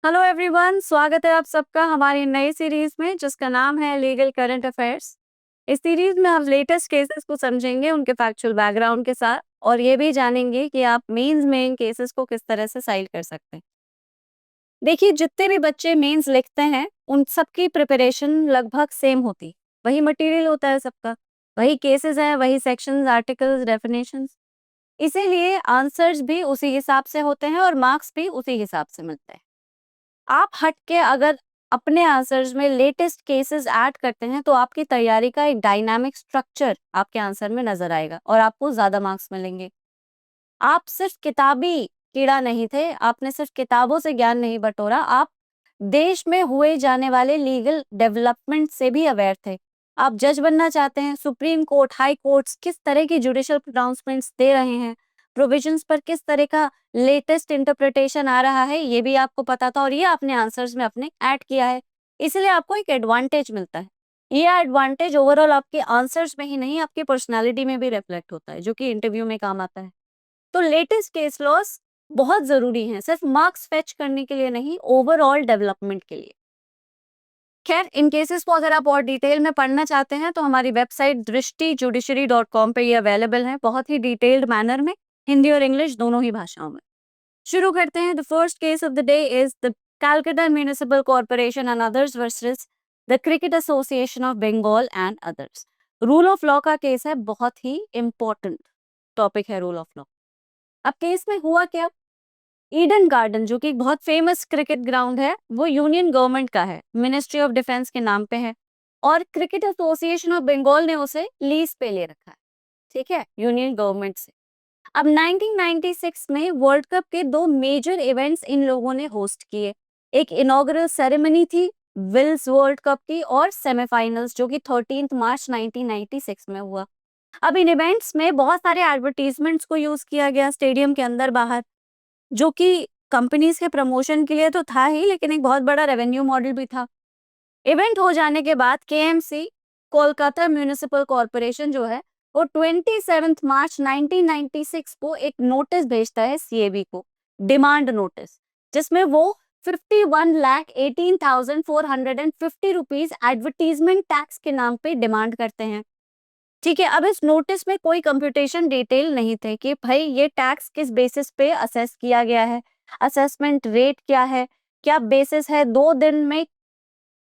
Hello everyone, स्वागत है आप सबका हमारी नई सीरीज में जिसका नाम है लीगल करंट अफेयर्स। इस सीरीज में हम लेटेस्ट केसेस को समझेंगे उनके फैक्चुअल बैकग्राउंड के साथ और ये भी जानेंगे कि आप मेंस में इन केसेस को किस तरह से साइल कर सकते हैं। देखिए, जितने भी बच्चे मेंस लिखते हैं उन सबकी प्रिपरेशन लगभग सेम होती, वही मटेरियल होता है सबका, वही केसेस हैं, वही सेक्शंस, आर्टिकल्स, डेफिनेशंस। इसीलिए आंसर्स भी उसी हिसाब से होते हैं और मार्क्स भी उसी हिसाब से मिलते हैं। आप हट के अगर अपने आंसर्स में लेटेस्ट केसेस ऐड करते हैं तो आपकी तैयारी का एक डायनामिक स्ट्रक्चर आपके आंसर में नजर आएगा और आपको ज्यादा मार्क्स मिलेंगे। आप सिर्फ किताबी कीड़ा नहीं थे, आपने सिर्फ किताबों से ज्ञान नहीं बटोरा, आप देश में हुए जाने वाले लीगल डेवलपमेंट से भी अवेयर थे। आप जज बनना चाहते हैं, सुप्रीम कोर्ट, हाई कोर्ट्स किस तरह की जुडिशियल प्रोनाउंसमेंट्स दे रहे हैं, प्रोविजंस पर किस तरह का लेटेस्ट इंटरप्रिटेशन आ रहा है, ये भी आपको पता था और ये आपने आंसर्स में अपने ऐड किया है। इसलिए आपको एक एडवांटेज मिलता है। ये एडवांटेज ओवरऑल आपके आंसर्स में ही नहीं, आपकी पर्सनालिटी में भी रिफ्लेक्ट होता है, जो कि इंटरव्यू में काम आता है। तो लेटेस्ट केस लॉस बहुत जरूरी हैं, सिर्फ मार्क्स फेच करने के लिए नहीं, ओवरऑल डेवलपमेंट के लिए। खैर, इन केसेस को अगर आप और डिटेल में पढ़ना चाहते हैं तो हमारी वेबसाइट drishti.judiciary.com पे ये अवेलेबल है, बहुत ही डिटेल्ड मैनर में, हिंदी और इंग्लिश दोनों ही भाषाओं में। शुरू करते हैं। The first case of the day is the Calcutta municipal corporation and others versus the cricket association of Bengal and others. Rule of law का केस है, बहुत ही इंपॉर्टेंट टॉपिक है रूल ऑफ लॉ। अब केस में हुआ क्या? ईडन गार्डन, जो कि एक बहुत फेमस क्रिकेट ग्राउंड है, वो यूनियन गवर्नमेंट का है, मिनिस्ट्री ऑफ डिफेंस के नाम पे है और क्रिकेट एसोसिएशन ऑफ बंगाल ने उसे लीज पे ले रखा है, ठीक है, यूनियन गवर्नमेंट से। अब 1996 में वर्ल्ड कप के दो मेजर इवेंट्स इन लोगों ने होस्ट किए। एक इनॉग्रल सेरेमनी थी विल्स वर्ल्ड कप की और सेमीफाइनल्स जो कि 13 मार्च 1996 में हुआ। अब इन इवेंट्स में बहुत सारे एडवर्टीजमेंट्स को यूज किया गया स्टेडियम के अंदर बाहर, जो कि कंपनीज के प्रमोशन के लिए तो था ही, लेकिन एक बहुत बड़ा रेवेन्यू मॉडल भी था। इवेंट हो जाने के बाद केएमसी, कोलकाता म्युनिसिपल कॉर्पोरेशन जो है, वो 27 मार्च 1996 को एक नोटिस भेजता है सीएबी को, डिमांड नोटिस, जिसमें वो 51,18,450 रुपीज एडवर्टीजमेंट टैक्स के नाम पे डिमांड करते हैं। ठीक है, अब इस नोटिस में कोई कंप्यूटेशन डिटेल नहीं थे कि भाई ये टैक्स किस बेसिस पे असेस किया गया है, असेसमेंट रेट क्या है, क्या बेसिस है, 2 दिन में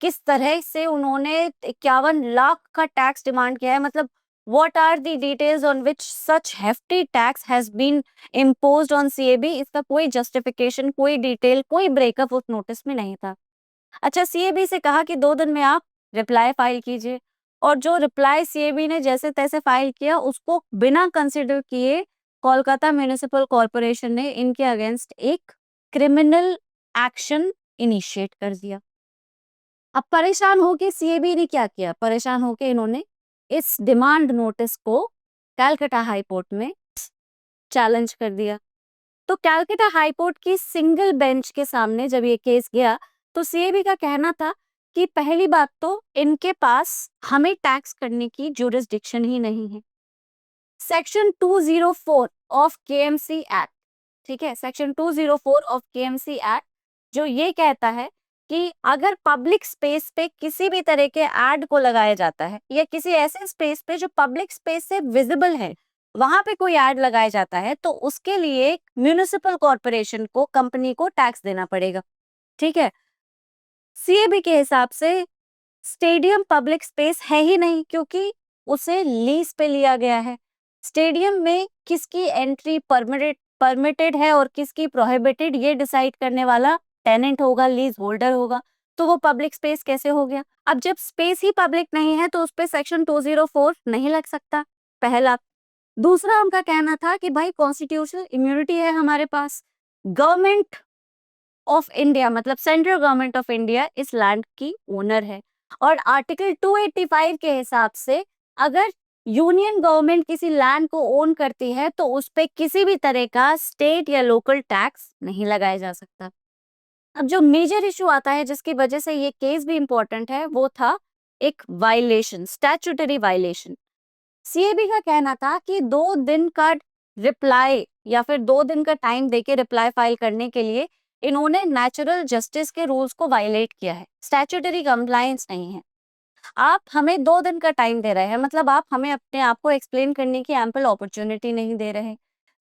किस तरह से उन्होंने 51 लाख का टैक्स डिमांड किया है, मतलब what are the details on which such hefty tax has been imposed on CAB. इसका कोई जस्टिफिकेशन, कोई डिटेल, कोई ब्रेकअप उस नोटिस में नहीं था। अच्छा, सीएबी से कहा कि 2 दिन में आप रिप्लाई फाइल कीजिए और जो रिप्लाई सीएबी ने जैसे तैसे फाइल किया उसको बिना कंसिडर किए कोलकाता म्युनिसिपल कॉर्पोरेशन ने इनके अगेंस्ट एक क्रिमिनल एक्शन इनिशिएट कर दिया। अब परेशान होके सीएबी ने क्या किया? परेशान होके इन्होंने इस डिमांड नोटिस को कैलकाटा हाई कोर्ट में चैलेंज कर दिया। तो कैलकाटा हाई कोर्ट की सिंगल बेंच के सामने जब ये केस गया तो सीएबी का कहना था कि पहली बात तो इनके पास हमें टैक्स करने की जुरिस्डिक्शन ही नहीं है। सेक्शन 204 ऑफ केएमसी एक्ट, ठीक है, सेक्शन 204 ऑफ केएमसी एक्ट जो ये कहता है कि अगर पब्लिक स्पेस पे किसी भी तरह के एड को लगाया जाता है या किसी ऐसे स्पेस पे जो पब्लिक स्पेस से विजिबल है, वहां पे कोई एड लगाया जाता है तो उसके लिए म्युनिसिपल कॉर्पोरेशन को, कंपनी को टैक्स देना पड़ेगा। ठीक है, सीएबी के हिसाब से स्टेडियम पब्लिक स्पेस है ही नहीं क्योंकि उसे लीज पे लिया गया है। स्टेडियम में किसकी एंट्री परमिटेड है और किसकी प्रोहिबिटेड, ये डिसाइड करने वाला टेनेंट होगा, लीज होल्डर होगा। तो वो पब्लिक स्पेस कैसे हो गया? अब जब स्पेस ही पब्लिक नहीं है तो उस पे सेक्शन 204 नहीं लग सकता, पहला। दूसरा, उनका कहना था कि भाई कॉन्स्टिट्यूशनल इम्यूनिटी है हमारे पास, गवर्नमेंट ऑफ इंडिया मतलब सेंट्रल गवर्नमेंट ऑफ इंडिया इस लैंड की ओनर है और आर्टिकल 285 के हिसाब से अगर यूनियन गवर्नमेंट किसी लैंड को ओन करती है तो उस पे किसी भी तरह का स्टेट या लोकल टैक्स नहीं लगाया जा सकता। अब जो मेजर इशू आता है जिसकी वजह से ये केस भी इंपॉर्टेंट है, वो था एक वायलेशन, स्टैट्यूटरी वायलेशन। सीएबी का कहना था कि 2 दिन का रिप्लाई या फिर 2 दिन का टाइम देके रिप्लाई फाइल करने के लिए इन्होंने नेचुरल जस्टिस के रूल्स को वायलेट किया है, स्टैट्यूटरी कंप्लायंस नहीं है। आप हमें 2 दिन का टाइम दे रहे हैं, मतलब आप हमें अपने आप को एक्सप्लेन करने की एम्पल अपॉर्चुनिटी नहीं दे रहे।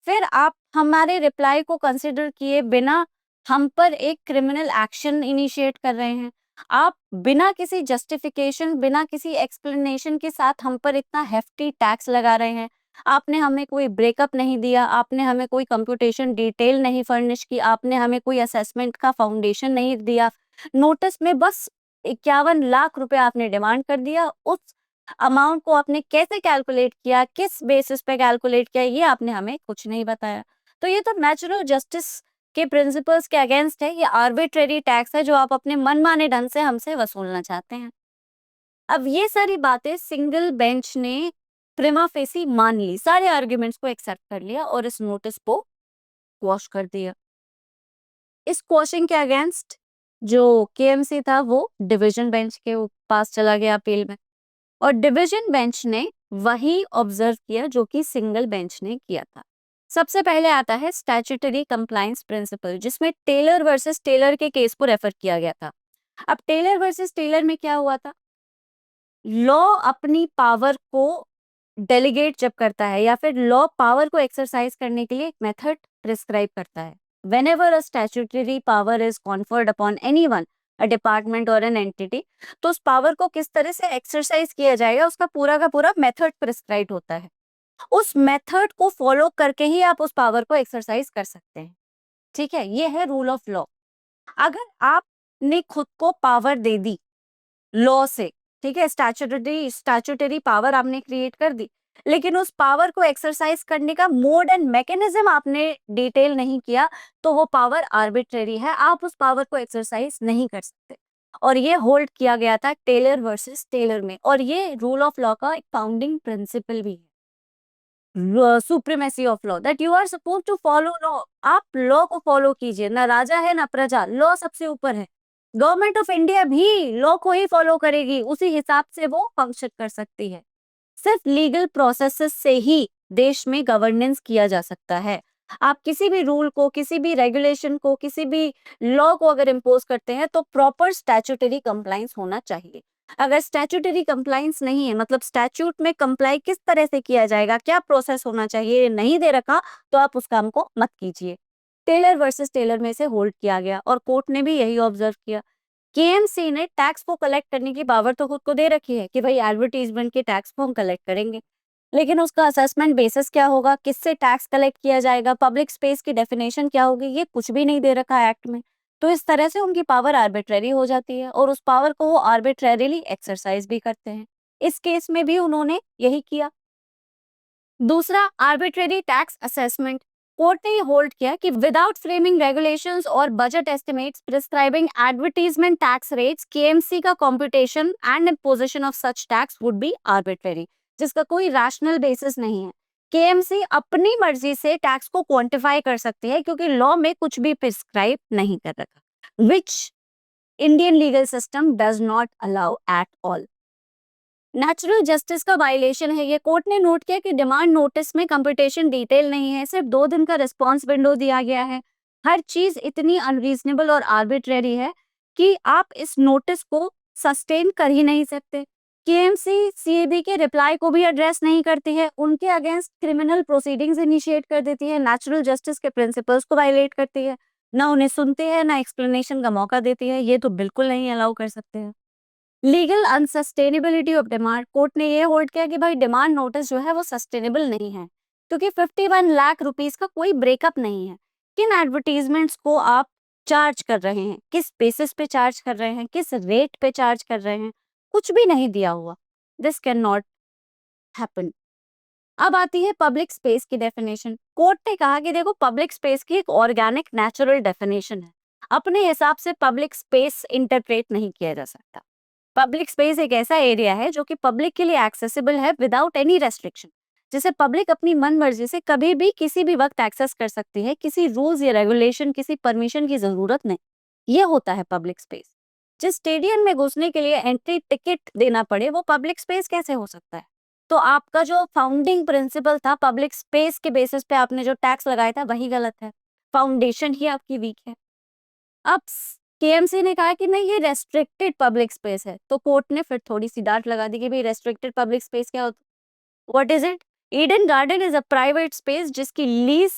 फिर आप हमारे रिप्लाई को कंसिडर किए बिना हम पर एक क्रिमिनल एक्शन इनिशिएट कर रहे हैं। आप बिना किसी जस्टिफिकेशन, बिना किसी एक्सप्लेनेशन के साथ हम पर इतना हेफ्टी टैक्स लगा रहे हैं। आपने हमें कोई ब्रेकअप नहीं दिया, आपने हमें कोई कंप्यूटेशन डिटेल नहीं फर्निश की, आपने हमें कोई असेसमेंट का फाउंडेशन नहीं दिया। नोटिस में बस 51 लाख रुपए आपने डिमांड कर दिया। उस अमाउंट को आपने कैसे कैलकुलेट किया, किस बेसिस पे कैलकुलेट किया, ये आपने हमें कुछ नहीं बताया। तो ये तो नेचुरल जस्टिस के प्रिंसिपल्स के अगेंस्ट है। ये आर्बिट्रेरी टैक्स है जो आप अपने मनमाने ढंग से हमसे वसूलना चाहते हैं। अब ये सारी बातें सिंगल बेंच ने प्रिमा फेसी मान ली, सारे आर्ग्यूमेंट्स को एक्सेप्ट कर लिया और इस नोटिस को क्वॉश कर दिया। इस क्वॉशिंग के अगेंस्ट जो केएमसी था वो डिवीजन बेंच के पास चला गया अपील में, और डिवीजन बेंच ने वही ऑब्जर्व किया जो कि सिंगल बेंच ने किया था। सबसे पहले आता है स्टैट्यूटरी कंप्लायंस प्रिंसिपल, जिसमें टेलर वर्सेस टेलर के केस को रेफर किया गया था। अब टेलर वर्सेस टेलर में क्या हुआ था? लॉ अपनी पावर को डेलीगेट जब करता है या फिर लॉ पावर को एक्सरसाइज करने के लिए एक मेथड प्रिस्क्राइब करता है। Whenever a statutory power is conferred upon anyone, a department or an entity, तो उस पावर को किस तरह से एक्सरसाइज किया जाएगा उसका पूरा का पूरा मेथड प्रिस्क्राइब होता है। उस मेथड को फॉलो करके ही आप उस पावर को एक्सरसाइज कर सकते हैं। ठीक है, ये है रूल ऑफ लॉ। अगर आपने खुद को पावर दे दी लॉ से, ठीक है, स्टैट्यूटरी पावर आपने क्रिएट कर दी, लेकिन उस पावर को एक्सरसाइज करने का मोड एंड मैकेनिज्म आपने डिटेल नहीं किया, तो वो पावर आर्बिट्रेरी है, आप उस पावर को एक्सरसाइज नहीं कर सकते। और ये होल्ड किया गया था टेलर वर्सेस टेलर में, और ये रूल ऑफ लॉ का एक फाउंडिंग प्रिंसिपल भी है। Supremacy of law, that you are suppose to follow law. आप लॉ को फॉलो कीजिए, ना राजा है ना प्रजा, लॉ सबसे ऊपर है। गवर्नमेंट ऑफ इंडिया भी लॉ को ही फॉलो करेगी, उसी हिसाब से वो फंक्शन कर सकती है। सिर्फ लीगल प्रोसेसेस से ही देश में गवर्नेंस किया जा सकता है। आप किसी भी रूल को, किसी भी रेगुलेशन को, किसी भी लॉ को अगर इम्पोज करते हैं तो प्रॉपर स्टैट्यूटरी कंप्लायंस होना चाहिए। अगर स्टैट्यूटरी कंप्लायंस नहीं है, मतलब स्टैट्यूट में कंप्लाई किस तरह से किया जाएगा, क्या प्रोसेस होना चाहिए, ये नहीं दे रखा, तो आप उस काम को मत कीजिए। टेलर वर्सेस टेलर में से होल्ड किया गया और कोर्ट ने भी यही ऑब्जर्व किया। केएमसी ने टैक्स को कलेक्ट करने की पावर तो खुद को दे रखी है कि भाई एडवर्टीजमेंट के टैक्स को हम कलेक्ट करेंगे, लेकिन उसका असेसमेंट बेसिस क्या होगा, किससे टैक्स कलेक्ट किया जाएगा, पब्लिक स्पेस की डेफिनेशन क्या होगी, ये कुछ भी नहीं दे रखा है एक्ट में। तो इस तरह से उनकी पावर आर्बिट्रेरी हो जाती है और उस पावर को वो आर्बिट्रेरीली एक्सरसाइज भी करते हैं। इस केस में भी उन्होंने यही किया। दूसरा, आर्बिट्रेरी टैक्स असेसमेंट। कोर्ट ने होल्ड किया कि विदाउट फ्रेमिंग रेगुलेशंस और budget estimates prescribing advertisement tax rates, KMC का computation and imposition of such tax would be arbitrary, जिसका कोई रैशनल बेसिस नहीं है। केएमसी अपनी मर्जी से टैक्स को क्वांटिफाई कर सकती है क्योंकि लॉ में कुछ भी प्रिस्क्राइब नहीं कर रखा, which Indian legal system does not allow at all. Natural justice का वायलेशन है ये। कोर्ट ने नोट किया कि डिमांड नोटिस में कंप्यूटेशन डिटेल नहीं है, सिर्फ 2 दिन का रिस्पांस विंडो दिया गया है। हर चीज इतनी अनरीजनेबल और आर्बिट्रेरी है कि आप इस नोटिस को सस्टेन कर ही नहीं सकते। केएमसी सीएबी के रिप्लाई को भी एड्रेस नहीं करती है, उनके अगेंस्ट क्रिमिनल प्रोसीडिंग्स इनिशिएट कर देती है, नेचुरल जस्टिस के प्रिंसिपल्स को वायलेट करती है, ना उन्हें सुनते हैं ना एक्सप्लेनेशन का मौका देती है। ये तो बिल्कुल नहीं अलाउ कर सकते हैं। Legal unsustainability of demand. Court ने ये होल्ड किया कि भाई डिमांड नोटिस जो है वो सस्टेनेबल नहीं है, क्योंकि 51 लाख रुपीस का कोई ब्रेकअप नहीं है। किन एडवर्टीजमेंट्स को आप चार्ज कर रहे हैं, किस बेसिस पे चार्ज कर रहे हैं, किस रेट पे चार्ज कर रहे हैं, कुछ भी नहीं दिया हुआ। This can not happen. अब आती है पब्लिक स्पेस की डेफिनेशन। कोर्ट ने कहा कि देखो, पब्लिक स्पेस की एक ऑर्गेनिक नेचुरल डेफिनेशन है, अपने हिसाब से पब्लिक स्पेस इंटरप्रेट नहीं किया जा सकता। पब्लिक स्पेस एक ऐसा एरिया है जो कि पब्लिक के लिए एक्सेसिबल है विदाउट एनी रेस्ट्रिक्शन, जिसे पब्लिक अपनी मन मर्जी से कभी भी किसी भी वक्त एक्सेस कर सकती है, किसी रूल्स या रेगुलेशन, किसी परमिशन की जरूरत नहीं। ये होता है पब्लिक स्पेस। जिस स्टेडियम में घुसने के लिए एंट्री टिकट देना पड़े, वो पब्लिक स्पेस कैसे हो सकता है? तो आपका जो फाउंडिंग प्रिंसिपल था, पब्लिक स्पेस के बेसिस पे आपने जो टैक्स लगाया था, वही गलत है। फाउंडेशन ही आपकी वीक है। अब केएमसी ने कहा कि नहीं ये रेस्ट्रिक्टेड पब्लिक स्पेस है, तो कोर्ट ने फिर थोड़ी सी डांट लगा दी कि भाई रेस्ट्रिक्टेड पब्लिक स्पेस क्या होता है, what is it? Eden garden is a private space जिसकी लीज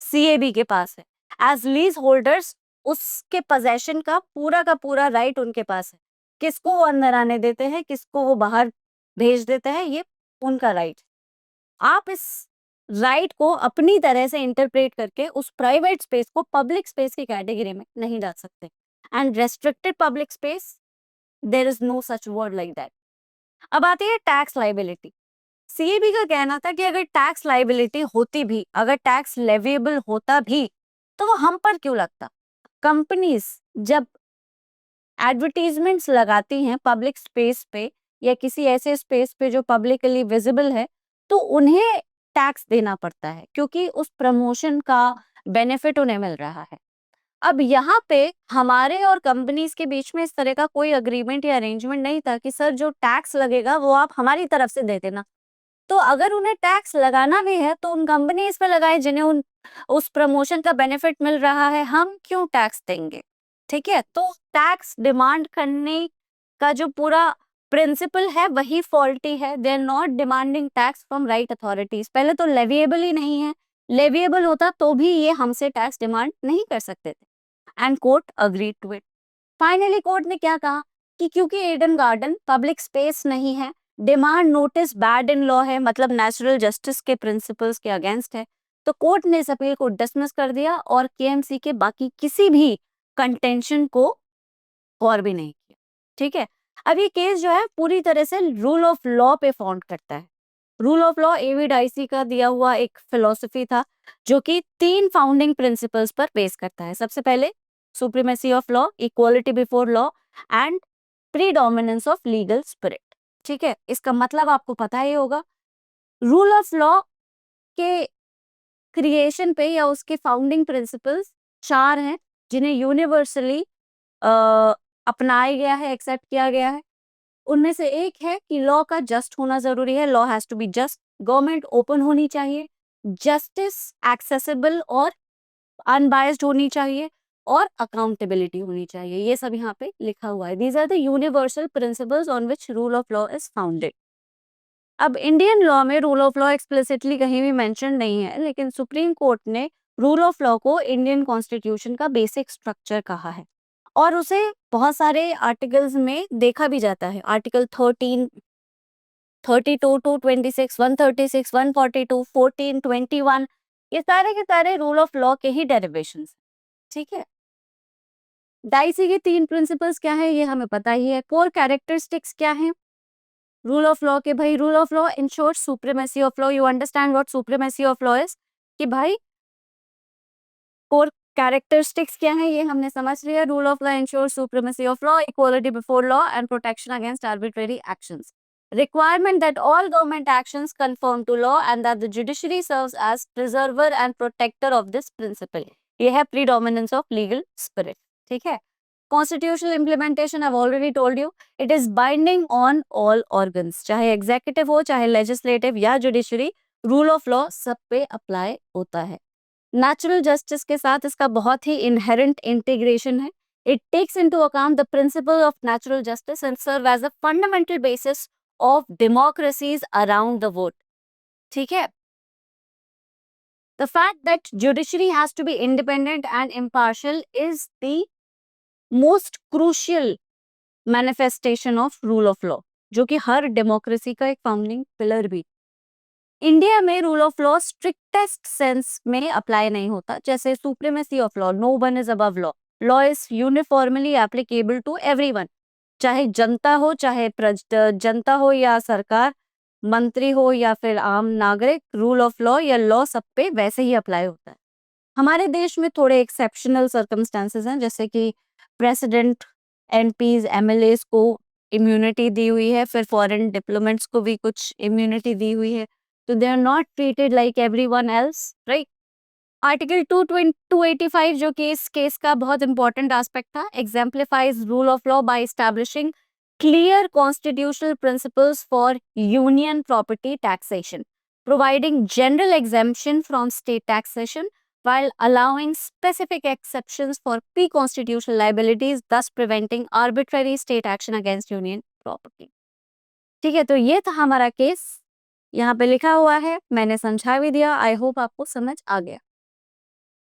सीएबी के पास है। एज लीज होल्डर्स उसके पोजेशन का पूरा राइट उनके पास है। किसको वो अंदर आने देते हैं, किसको वो बाहर भेज देते हैं, ये उनका राइट। आप इस राइट को अपनी तरह से इंटरप्रेट करके उस प्राइवेट स्पेस को पब्लिक स्पेस की कैटेगरी में नहीं डाल सकते। And restricted public space, there is no such word like that. अब आती है टैक्स लाइबिलिटी। सीएबी का कहना था कि अगर टैक्स लाइबिलिटी होती भी, अगर टैक्स लेविएबल होता भी, तो वो हम पर क्यों लगता? कंपनीज जब एडवर्टीजमेंट्स लगाती हैं पब्लिक स्पेस पे या किसी ऐसे स्पेस पे जो पब्लिकली विजिबल है, तो उन्हें टैक्स देना पड़ता है क्योंकि उस प्रमोशन का बेनिफिट उन्हें मिल रहा है। अब यहाँ पे हमारे और कंपनीज के बीच में इस तरह का कोई अग्रीमेंट या अरेंजमेंट नहीं था कि सर जो टैक्स लगेगा वो आप हमारी तरफ से दे देना। तो अगर उन्हें टैक्स लगाना भी है तो उन कंपनीज पे लगाए जिन्हें उस प्रमोशन का बेनिफिट मिल रहा है, हम क्यों टैक्स देंगे? ठीक है, तो टैक्स डिमांड करने का जो पूरा प्रिंसिपल है वही फॉल्टी है। They are not demanding tax from right authorities. पहले तो लेविएबल ही नहीं है, लेविएबल होता तो भी ये हमसे टैक्स डिमांड नहीं कर सकते थे। And court agreed to it. Finally court ने क्या कहा कि क्योंकि ईडन गार्डन पब्लिक स्पेस नहीं है, demand notice bad in law है, मतलब नेचुरल जस्टिस के प्रिंसिपल्स के अगेंस्ट है, तो कोर्ट ने इस अपील को डिसमिस कर दिया और केएमसी के बाकी किसी भी कंटेंशन को और भी नहीं किया। ठीक है, अब ये केस जो है पूरी तरह से रूल ऑफ लॉ पे फाउंड करता है। Rule of law A V Dicey का दिया हुआ एक फिलॉसफी था जो कि 3 फाउंडिंग प्रिंसिपल्स पर बेस करता है। सबसे पहले supremacy of law, equality before law and predominance of legal spirit. ठीक है, इसका मतलब आपको पता ही होगा। रूल ऑफ लॉ के क्रिएशन पे या उसके फाउंडिंग प्रिंसिपल्स 4 हैं जिन्हें यूनिवर्सली अपनाया गया है, एक्सेप्ट किया गया है। उनमें से एक है कि लॉ का जस्ट होना जरूरी है, law has to be just, government open होनी चाहिए, जस्टिस एक्सेसिबल और अनबायस्ड होनी चाहिए और अकाउंटेबिलिटी होनी चाहिए। ये सब यहाँ पे लिखा हुआ है। These are the universal principles on which rule of law is founded. अब इंडियन लॉ में रूल ऑफ लॉ एक्सप्लिसिटली कहीं भी मेंशन नहीं है, लेकिन सुप्रीम कोर्ट ने रूल ऑफ लॉ को इंडियन कॉन्स्टिट्यूशन का बेसिक स्ट्रक्चर कहा है और उसे बहुत सारे आर्टिकल्स में देखा भी जाता है। आर्टिकल 13, 32 टू 26, 136, 142, 14, 21, ये सारे के सारे रूल ऑफ लॉ के ही डेरिवेशंस। ठीक है, डाइसी के 3 प्रिंसिपल्स क्या है ये हमें पता ही है। कोर कैरेक्टरिस्टिक्स क्या है रूल ऑफ लॉ के? भाई rule of law ensures supremacy of law. You understand what supremacy of law is? कि भाई कोर कैरेक्टरिस्टिक्स क्या है ये हमने समझ लिया। Rule of law ensures supremacy of law, equality before law and protection against arbitrary actions. Requirement that all government actions conform to law and that the judiciary serves as preserver and protector of this principle. ये है predominance of legal spirit. ठीक है, constitutional implementation I've already told you, it is binding on all organs, चाहे executive हो, चाहे legislative या judiciary, rule of law सब पे apply होता है। नेचुरल जस्टिस के साथ इसका बहुत ही इनहेरेंट इंटीग्रेशन है। It takes into account the principle of natural justice and serve as a fundamental basis of democracies around the world. ठीक है, the fact that judiciary has to be independent and impartial is the most crucial manifestation of rule of law, जो कि हर democracy का एक founding pillar भी। India में rule of law strictest sense में अप्लाई नहीं होता, जैसे supremacy of law, no one is above law, law is uniformly applicable to everyone, चाहे जनता हो, चाहे जनता हो या सरकार, मंत्री हो या फिर आम नागरिक, रूल ऑफ लॉ या लॉ सब पे वैसे ही अप्लाई होता है। हमारे देश में थोड़े एक्सेप्शनल सर्कमस्टांसेस हैं, जैसे कि प्रेसिडेंट, एमपीज, एमएलएस को इम्यूनिटी दी हुई है, फिर फॉरेन डिप्लोमेट्स को भी कुछ इम्यूनिटी दी हुई है, तो they are not treated like everyone else, right. Article 285 जो कि इस केस का बहुत इंपॉर्टेंट एस्पेक्ट था, exemplifies rule of law by establishing clear constitutional principles for union property taxation, providing general exemption from state taxation, while allowing specific exceptions for pre-constitutional liabilities, thus preventing arbitrary state action against union property. ठीक है, तो ये था हमारा case, यहाँ पे लिखा हुआ है, मैंने समझा भी दिया। आई होप आपको समझ आ गया।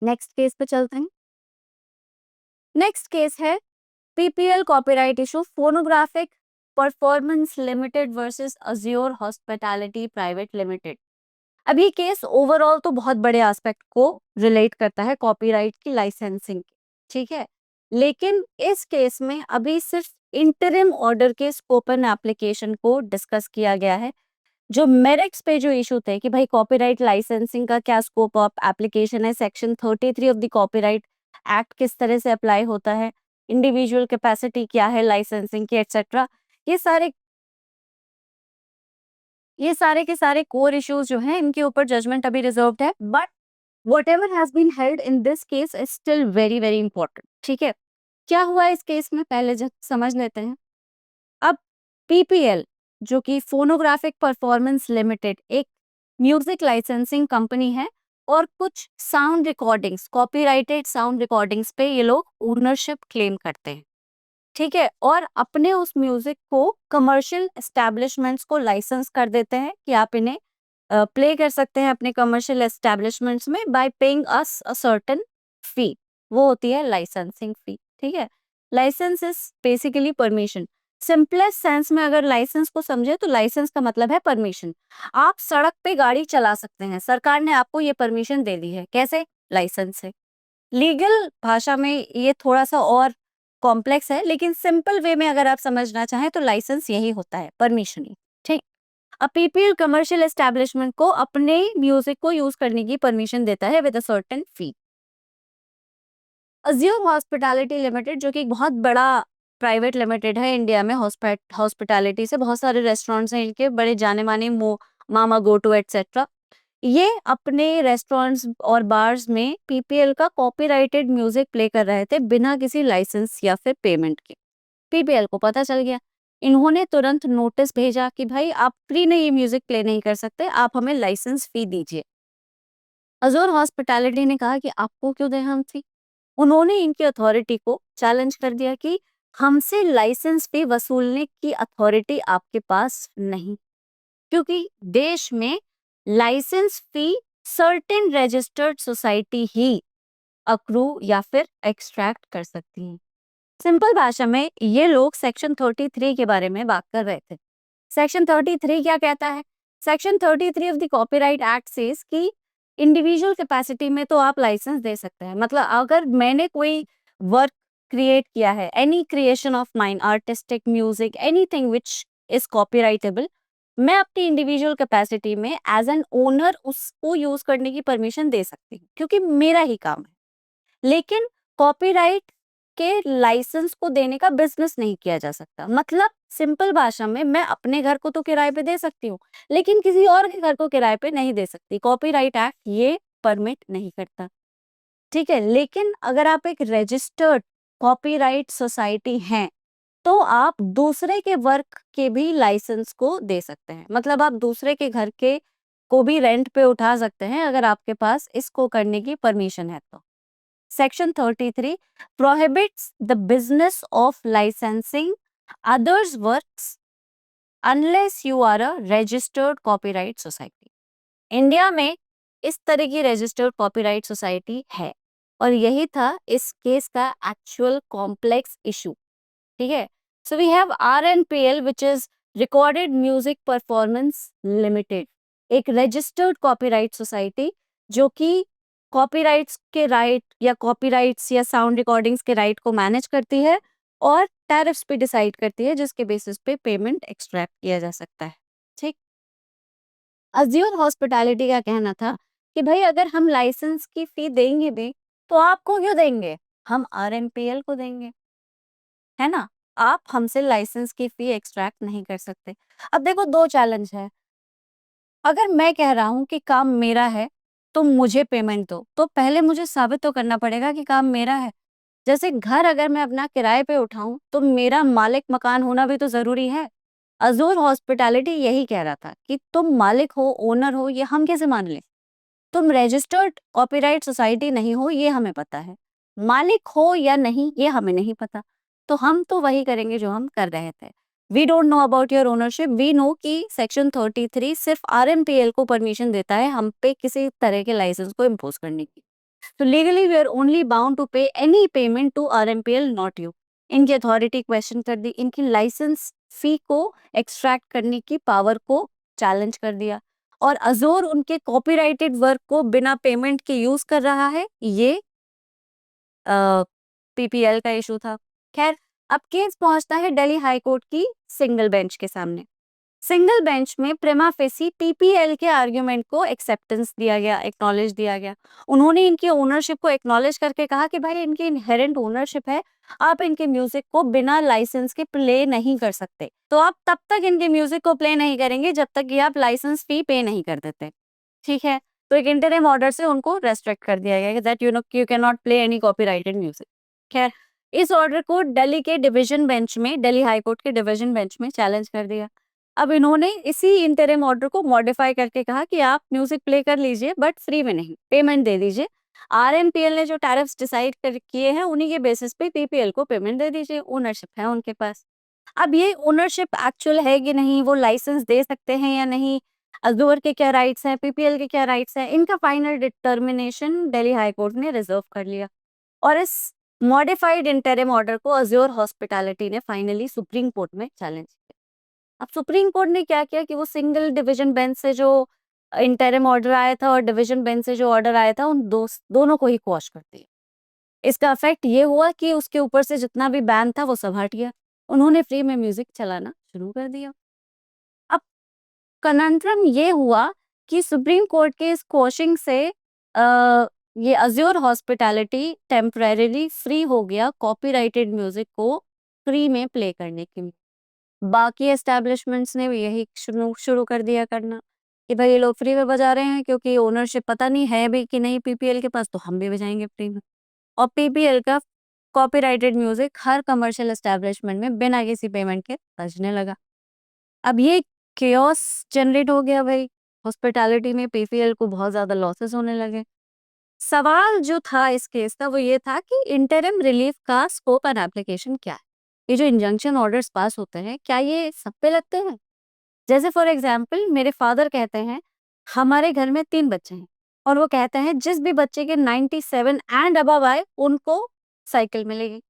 नेक्स्ट केस पे चलते हैं। नेक्स्ट केस है PPL copyright issue phonographic performance limited versus Azure hospitality private limited. अब ये केस ओवरऑल तो बहुत बड़े एस्पेक्ट को रिलेट करता है कॉपीराइट की लाइसेंसिंग की, ठीक है, लेकिन इस केस में अभी सिर्फ इंटरिम ऑर्डर के स्कोप एंड एप्लीकेशन को डिस्कस किया गया है। जो मेरिट्स पे जो इशू थे कि भाई कॉपीराइट लाइसेंसिंग का क्या स्कोप ऑफ एप्लीकेशन है, section 33 of the copyright act किस तरह से अप्लाई होता है, इंडिविजुअल कैपेसिटी क्या है लाइसेंसिंग की, एटसेट्रा, ये सारे के सारे कोर इश्यूज जो हैं इनके ऊपर जजमेंट अभी रिजर्व्ड है, but whatever has been held in this case is still very very important। ठीक है, क्या हुआ इस केस में पहले समझ लेते हैं। अब पीपीएल जो कि फोनोग्राफिक परफॉर्मेंस लिमिटेड एक म्यूजिक लाइसेंसिंग कंपनी है और कुछ sound recordings, copyrighted sound recordings पे ये लोग ओनरशिप क्लेम करते हैं, ठीक है, और अपने उस म्यूजिक को कमर्शियल एस्टैब्लिशमेंट्स को लाइसेंस कर देते हैं कि आप इन्हें प्ले कर सकते हैं अपने कमर्शियल एस्टैब्लिशमेंट्स में by paying us a certain fee, वो होती है लाइसेंसिंग फी। ठीक है, licence is basically permission. Simplest sense में अगर लाइसेंस को समझे तो लाइसेंस का मतलब है परमिशन। आप सड़क पे गाड़ी चला सकते हैं, सरकार ने आपको ये परमिशन दे दी है, कैसे? लाइसेंस से। लीगल भाषा में ये थोड़ा सा और कॉम्प्लेक्स है, लेकिन सिंपल वे में अगर आप समझना चाहें तो लाइसेंस यही होता है, परमिशन ही। ठीक, अब पीपीएल कमर्शियल एस्टैब्लिशमेंट को अपने म्यूजिक को यूज करने की परमिशन देता है with a certain fee. Azure hospitality limited जो कि एक बहुत बड़ा प्राइवेट लिमिटेड है इंडिया में, हॉस्पिटैलिटी से बहुत सारे रेस्टोरेंट्स हैं इनके, बड़े जाने माने मामा गोटू एटसेट्रा। ये अपने रेस्टोरेंट्स और बार्स में पीपीएल का कॉपीराइटेड म्यूजिक प्ले कर रहे थे बिना किसी लाइसेंस या फिर पेमेंट के। पीपीएल को पता चल गया, इन्होंने तुरंत नोटिस भेजा कि भाई आप फ्री में ये म्यूजिक प्ले नहीं कर सकते, आप हमें लाइसेंस फी दीजिए। अजोर हॉस्पिटैलिटी ने कहा कि आपको क्यों दें हम फी। उन्होंने इनकी अथॉरिटी को चैलेंज कर दिया कि हमसे लाइसेंस फी वसूलने की अथॉरिटी आपके पास नहीं, क्योंकि देश में लाइसेंस फी सर्टेन रजिस्टर्ड सोसाइटी ही अक्रू या फिर एक्सट्रैक्ट कर सकती है। सिंपल भाषा में ये लोग सेक्शन 33 के बारे में बात कर रहे थे। सेक्शन 33 क्या कहता है? Section 33 of the copyright act says कि इंडिविजुअल कैपेसिटी में तो आप लाइसेंस दे सकते हैं। मतलब अगर मैंने कोई वर्क क्रिएट किया है, any creation of mind, artistic, music, anything which is copyrightable, मैं अपनी इंडिविजुअल कैपेसिटी में एज एन ओनर उसको यूज करने की परमिशन दे सकती हूँ, क्योंकि मेरा ही काम है। लेकिन कॉपीराइट के लाइसेंस को देने का बिजनेस नहीं किया जा सकता। मतलब सिंपल भाषा में मैं अपने घर को तो किराए पे दे सकती हूँ, लेकिन किसी और के घर को किराए पे नहीं दे सकती। कॉपीराइट एक्ट ये परमिट नहीं करता, ठीक है। लेकिन अगर आप एक रजिस्टर्ड कॉपीराइट सोसाइटी हैं तो आप दूसरे के वर्क के भी लाइसेंस को दे सकते हैं। मतलब आप दूसरे के घर के को भी रेंट पे उठा सकते हैं अगर आपके पास इसको करने की परमिशन है तो। Section 33 prohibits the business of licensing others' works unless you are a registered copyright society। India में इस तरह की रजिस्टर्ड कॉपीराइट सोसाइटी है और यही था इस केस का एक्चुअल कॉम्प्लेक्स इशू, ठीक है। So we have RNPL which is recorded music performance limited, एक रजिस्टर्ड कॉपीराइट सोसाइटी जो कि कॉपीराइट्स के राइट या कॉपीराइट्स या साउंड रिकॉर्डिंग्स के राइट को मैनेज करती है और टैरिफ्स पे डिसाइड करती है जिसके बेसिस पे पेमेंट एक्सट्रैक्ट किया जा सकता है, ठीक। अज्योर हॉस्पिटैलिटी का कहना था कि भाई अगर हम लाइसेंस की फी देंगे भी तो आपको क्यों देंगे, हम RNPL को देंगे, है ना। आप हमसे लाइसेंस की फी एक्सट्रैक्ट नहीं कर सकते। अब देखो दो चैलेंज है, अगर मैं कह रहा हूं कि काम मेरा है तो मुझे पेमेंट दो, तो पहले मुझे साबित तो करना पड़ेगा कि काम मेरा है। जैसे घर अगर मैं अपना किराए पे उठाऊं तो मेरा मालिक मकान होना भी तो जरूरी है। अजोर हॉस्पिटैलिटी यही कह रहा था कि तुम मालिक हो, ओनर हो, ये हम कैसे मान लें। तुम रजिस्टर्ड कॉपीराइट सोसाइटी नहीं हो, ये हमें पता है, मालिक हो या नहीं ये हमें नहीं पता, तो हम तो वही करेंगे जो हम कर रहे थे। We don't know about your ownership, we know कि सेक्शन 33 सिर्फ आरएमपीएल को परमिशन देता है हम पे किसी तरह के लाइसेंस को इम्पोज करने की। तो legally we are only bound to pay any payment to RMPL, not you. इनकी अथॉरिटी क्वेश्चन कर दी, इनकी लाइसेंस फी को एक्सट्रैक्ट करने की पावर को चैलेंज कर दिया, और अजोर उनके कॉपीराइटेड वर्क को बिना पेमेंट के यूज कर रहा है, ये पीपीएल का इशू था। खैर, अब केस पहुंचता है दिल्ली हाई कोर्ट की सिंगल बेंच के सामने। सिंगल बेंच में प्रेमा फेसी पीपीएल के आर्ग्यूमेंट को एक्सेप्टेंस दिया गया, एक्नॉलेज दिया गया। उन्होंने इनकी ओनरशिप को एक्नॉलेज करके कहा कि भाई इनकी इनहेरेंट ओनरशिप है, आप इनके म्यूजिक को बिना लाइसेंस के प्ले नहीं कर सकते, तो आप तब तक इनके म्यूजिक को प्ले नहीं करेंगे जब तक कि आप लाइसेंस फी पे नहीं कर देते। ठीक है, तो एक इंटरिम ऑर्डर से उनको रेस्ट्रिक्ट कर दिया गया that you can not play any copyrighted music. खैर, इस ऑर्डर को दिल्ली के डिवीजन बेंच में, दिल्ली हाई कोर्ट के डिवीजन बेंच में चैलेंज कर दिया। अब इन्होंने इसी इंटरिम ऑर्डर को मॉडिफाई करके कहा कि आप म्यूजिक प्ले कर लीजिए बट फ्री में नहीं, पेमेंट दे दीजिए। आरएमपीएल ने जो टैरिफ्स डिसाइड कर किए हैं उन्हीं के बेसिस पे पीपीएल को पेमेंट दे दीजिए, ओनरशिप है उनके पास। अब ये ओनरशिप एक्चुअल है कि नहीं, वो लाइसेंस दे सकते हैं या नहीं, अजोर के क्या राइट्स हैं, पीपीएल के क्या राइट्स हैं, इनका final determination Delhi high court ने रिजर्व कर लिया, और इस मॉडिफाइड इंटरिम ऑर्डर को अजोर हॉस्पिटैलिटी ने फाइनली सुप्रीम कोर्ट में चैलेंज किया। अब सुप्रीम कोर्ट ने क्या किया कि वो सिंगल डिवीजन बेंच से जो इंटरिम ऑर्डर आया था और डिवीजन बेंच से जो ऑर्डर आया था, उन दोनों को ही क्वॉश कर दिया। इसका इफेक्ट ये हुआ कि उसके ऊपर से जितना भी बैन था वो सब हट गया, उन्होंने फ्री में म्यूजिक चलाना शुरू कर दिया। अब कनंट्रम ये हुआ कि सुप्रीम कोर्ट के इस क्वॉशिंग से ये अज्योर हॉस्पिटैलिटी टेम्परेरीली फ्री हो गया कॉपीराइटेड म्यूजिक को फ्री में प्ले करने के लिए। बाकी एस्टैब्लिशमेंट्स ने भी यही शुरू शुरू कर दिया करना कि भाई ये लोग फ्री में बजा रहे हैं, क्योंकि ओनरशिप पता नहीं है भी कि नहीं पीपीएल के पास, तो हम भी बजाएंगे फ्री में। और पीपीएल का कॉपीराइटेड म्यूजिक हर कमर्शियल एस्टैब्लिशमेंट में बिना किसी पेमेंट के बजने लगा। अब ये केओस जनरेट हो गया भाई, हॉस्पिटैलिटी में पीपीएल को बहुत ज्यादा लॉसेस होने लगे। सवाल जो था इस केस का वो ये था कि इंटरिम रिलीफ का स्कोप एंड एप्लीकेशन क्या है। ये जो इंजंक्शन ऑर्डर्स पास होते हैं क्या ये सब पे लगते हैं? जैसे फॉर एग्जाम्पल मेरे फादर कहते हैं हमारे घर में 3 बच्चे हैं, और वो कहते हैं जिस भी बच्चे के 97 एंड अबव आए उनको साइकिल मिलेगी।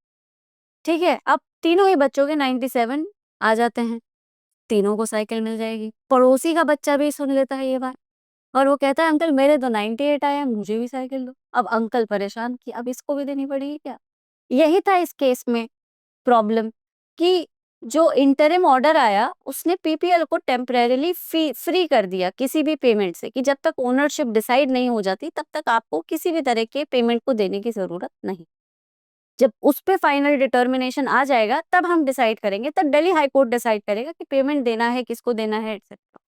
ठीक है, अब तीनों ही बच्चों के 97 आ जाते हैं, तीनों को साइकिल मिल जाएगी। पड़ोसी का बच्चा भी सुन लेता है ये बात, और वो कहता है अंकल मेरे तो 98 आए हैं, मुझे भी साइकिल दो। अब अंकल परेशान कि अब इसको भी देनी पड़ेगी क्या? यही था इस केस में प्रॉब्लम, कि जो इंटरिम ऑर्डर आया उसने पीपीएल को टेम्परेरीली फ्री कर दिया किसी भी पेमेंट से, कि जब तक ओनरशिप डिसाइड नहीं हो जाती तब तक आपको किसी भी तरह के पेमेंट को देने की जरूरत नहीं। जब उस पे फाइनल डिटर्मिनेशन आ जाएगा तब हम डिसाइड करेंगे, तब दिल्ली हाई कोर्ट डिसाइड करेगा कि पेमेंट देना है, किसको देना है, एक्सेट्रा।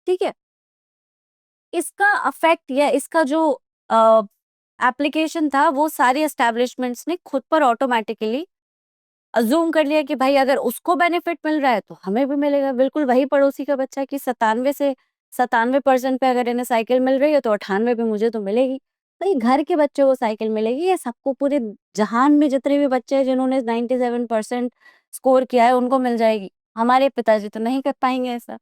ठीक है, इसका अफेक्ट या इसका जो एप्लीकेशन था वो सारी एस्टैब्लिशमेंट्स ने खुद पर ऑटोमेटिकली अज्यूम कर लिया कि भाई अगर उसको बेनिफिट मिल रहा है तो हमें भी मिलेगा। बिल्कुल वही पड़ोसी का बच्चा कि 97% पे अगर इन्हें साइकिल मिल रही है तो 98 पे मुझे तो मिलेगी। भाई घर के बच्चों को साइकिल मिलेगी, ये सबको पूरे जहान में जितने भी बच्चे हैं जिन्होंने 97% स्कोर किया है उनको मिल जाएगी, हमारे पिताजी तो नहीं कर पाएंगे ऐसा।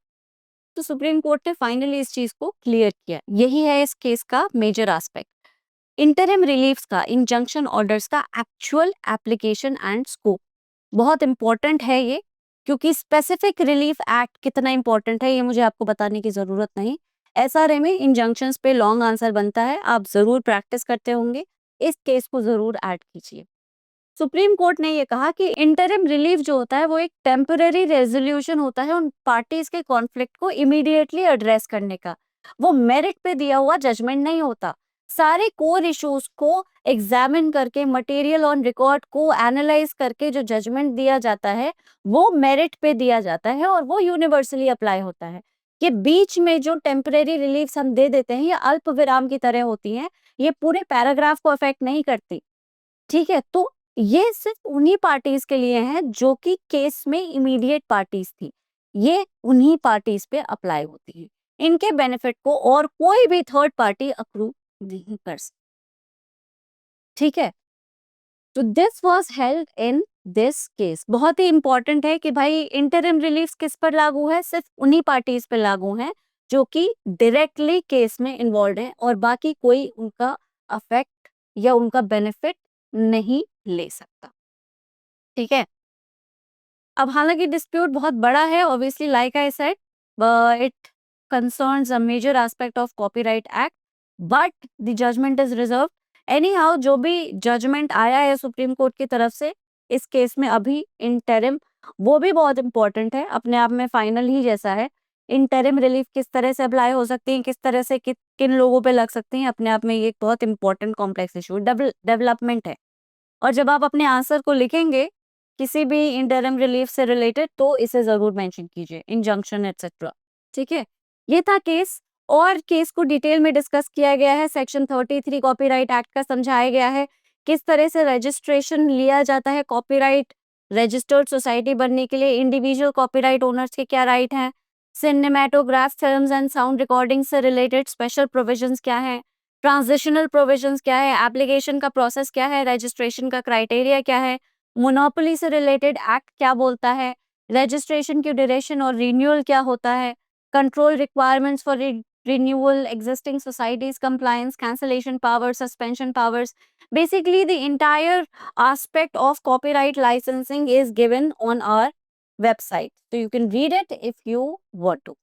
तो सुप्रीम कोर्ट ने फाइनली इस चीज को क्लियर किया। यही है इस केस का मेजर एस्पेक्ट, इंटरिम रिलीफ्स का, इंजंक्शन ऑर्डर्स का एक्चुअल एप्लीकेशन एंड स्कोप। बहुत इंपॉर्टेंट है ये, क्योंकि स्पेसिफिक रिलीफ एक्ट कितना इंपॉर्टेंट है ये मुझे आपको बताने की जरूरत नहीं। एसआरए में इंजंक्शंस पे लॉन्ग आंसर बनता है, आप जरूर प्रैक्टिस करते होंगे, इस केस को जरूर ऐड कीजिए। सुप्रीम कोर्ट ने ये कहा कि इंटरिम रिलीफ जो होता है वो एक टेम्पररी रेजोल्यूशन होता है उन पार्टीज के कॉन्फ्लिक्ट को इमीडिएटली एड्रेस करने का, वो मेरिट पे दिया हुआ जजमेंट नहीं होता। सारे कोर इश्यूज को एग्जामिन करके, मटेरियल ऑन रिकॉर्ड को एनालाइज करके जो जजमेंट दिया जाता है वो मेरिट पे दिया जाता है और वो यूनिवर्सली अप्लाई होता है। ये बीच में जो टेम्परेरी रिलीफ हम दे देते हैं ये अल्प विराम की तरह होती हैं, ये पूरे पैराग्राफ को अफेक्ट नहीं करती। ठीक है, तो ये सिर्फ उन्हीं पार्टीज के लिए है जो कि केस में इमीडिएट पार्टीज थी, ये उन्हीं पार्टीज पे अप्लाई होती है। इनके बेनिफिट को और कोई भी थर्ड पार्टी अप्रूव नहीं कर सकता। ठीक है, तो this was held in this case. बहुत ही इंपॉर्टेंट है कि भाई इंटरिम रिलीफ किस पर लागू है, सिर्फ उन्हीं पार्टीज पर लागू है जो कि डायरेक्टली केस में इन्वॉल्व है और बाकी कोई उनका अफेक्ट या उनका बेनिफिट नहीं ले सकता। ठीक है, अब हालांकि डिस्प्यूट बहुत बड़ा है, obviously like I said it concerns a major aspect of copyright act, but the judgement is reserve. Anyhow, जो भी जजमेंट आया है सुप्रीम कोर्ट की तरफ से इस केस में अभी इंटरिम, वो भी बहुत इंपॉर्टेंट है, अपने आप में फाइनल ही जैसा है। इंटरिम रिलीफ किस तरह से अप्लाई हो सकती है, किस तरह से किन लोगों पे लग सकती हैं, अपने आप में ये एक बहुत इंपॉर्टेंट कॉम्प्लेक्स इशू डेवलपमेंट है। और जब आप अपने आंसर को लिखेंगे किसी भी इंटरिम रिलीफ से रिलेटेड, तो इसे जरूर मेंशन कीजिए, इंजंक्शन एटसेट्रा। ठीक है, ये था केस, और केस को डिटेल में डिस्कस किया गया है। सेक्शन 33 कॉपीराइट एक्ट का समझाया गया है किस तरह से रजिस्ट्रेशन लिया जाता है कॉपीराइट रजिस्टर्ड सोसाइटी बनने के लिए, इंडिविजुअल कॉपीराइट ओनर्स के क्या राइट हैं, cinematograph films and sound recording से रिलेटेड स्पेशल प्रोविजंस क्या है, ट्रांजिशनल प्रोविजंस क्या है, एप्लीकेशन का प्रोसेस क्या है, रजिस्ट्रेशन का क्राइटेरिया क्या है, मोनोपोली से रिलेटेड एक्ट क्या बोलता है, रजिस्ट्रेशन की ड्यूरेशन और रिन्यूअल क्या होता है, control requirements for renewal, existing societies compliance, cancellation powers, suspension powers. Basically, the entire aspect of copyright licensing is given on our website. So you can read it if you want to.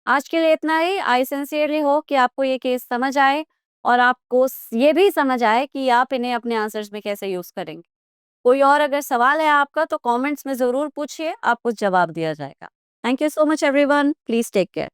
आज के लिए इतना ही। I sincerely hope कि आपको ये case समझ आए और आपको ये भी समझ आए कि आप इन्हें अपने आंसर्स में कैसे यूज करेंगे। कोई और अगर सवाल है आपका तो कमेंट्स में जरूर पूछिए, आपको जवाब दिया जाएगा। Thank you so much everyone, please take care.